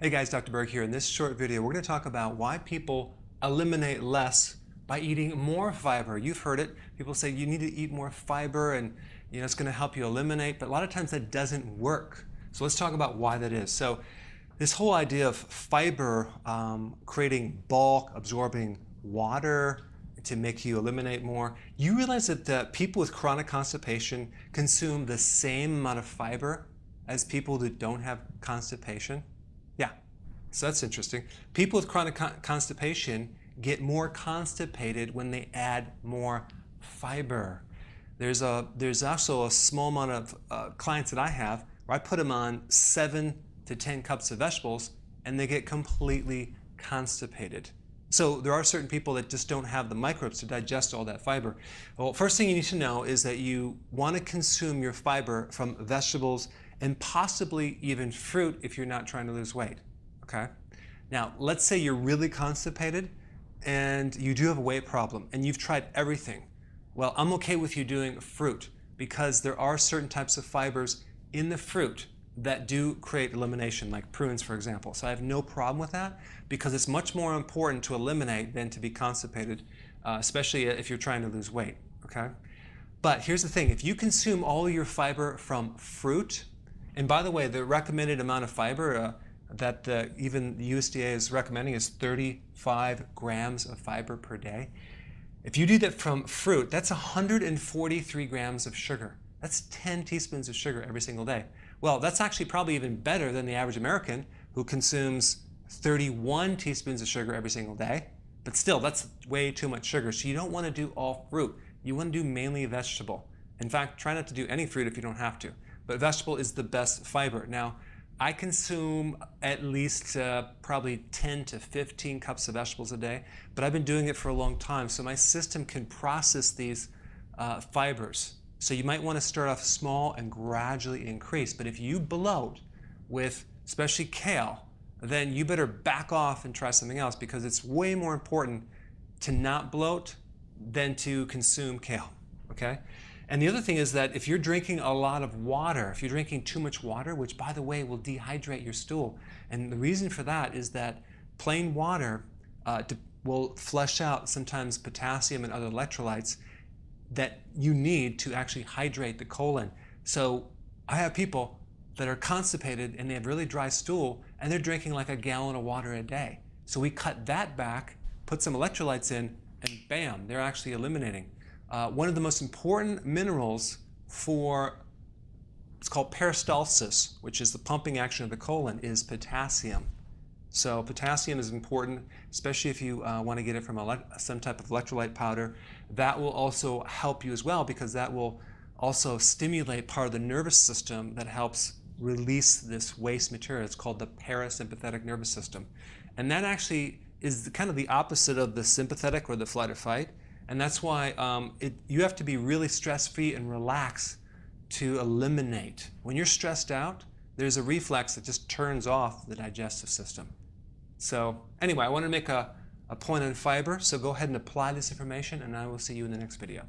Hey guys, Dr. Berg here. In this short video, we're going to talk about why people eliminate less by eating more fiber. You've heard it. People say you need to eat more fiber and it's going to help you eliminate, but a lot of times that doesn't work. So let's talk about why that is. So this whole idea of fiber creating bulk, absorbing water to make you eliminate more, you realize that people with chronic constipation consume the same amount of fiber as people that don't have constipation? Yeah, so that's interesting. People with chronic constipation get more constipated when they add more fiber. There's also a small amount of clients that I have where I put them on 7 to 10 cups of vegetables and they get completely constipated. So there are certain people that just don't have the microbes to digest all that fiber. Well, first thing you need to know is that you want to consume your fiber from vegetables and possibly even fruit if you're not trying to lose weight, okay? Now, let's say you're really constipated and you do have a weight problem and you've tried everything. Well, I'm okay with you doing fruit because there are certain types of fibers in the fruit that do create elimination, like prunes, for example. So I have no problem with that because it's much more important to eliminate than to be constipated, especially if you're trying to lose weight, okay? But here's the thing, if you consume all your fiber from fruit, and by the way, the recommended amount of fiber that even the USDA is recommending is 35 grams of fiber per day. If you do that from fruit, that's 143 grams of sugar. That's 10 teaspoons of sugar every single day. Well, that's actually probably even better than the average American who consumes 31 teaspoons of sugar every single day. But still, that's way too much sugar. So you don't want to do all fruit. You want to do mainly vegetable. In fact, try not to do any fruit if you don't have to. But vegetable is the best fiber. Now, I consume at least probably 10 to 15 cups of vegetables a day, but I've been doing it for a long time, so my system can process these fibers. So you might want to start off small and gradually increase, but if you bloat with especially kale, then you better back off and try something else because it's way more important to not bloat than to consume kale, okay? And the other thing is that if you're drinking a lot of water, if you're drinking too much water, which by the way will dehydrate your stool, and the reason for that is that plain water will flush out sometimes potassium and other electrolytes that you need to actually hydrate the colon. So I have people that are constipated and they have really dry stool and they're drinking like a gallon of water a day. So we cut that back, put some electrolytes in, and bam, they're actually eliminating. One of the most important minerals for, it's called peristalsis, which is the pumping action of the colon, is potassium. So potassium is important, especially if you want to get it from some type of electrolyte powder. That will also help you as well because that will also stimulate part of the nervous system that helps release this waste material. It's called the parasympathetic nervous system. And that actually is kind of the opposite of the sympathetic or the flight or fight. And that's why you have to be really stress-free and relaxed to eliminate. When you're stressed out, there's a reflex that just turns off the digestive system. So anyway, I want to make a point on fiber, so go ahead and apply this information and I will see you in the next video.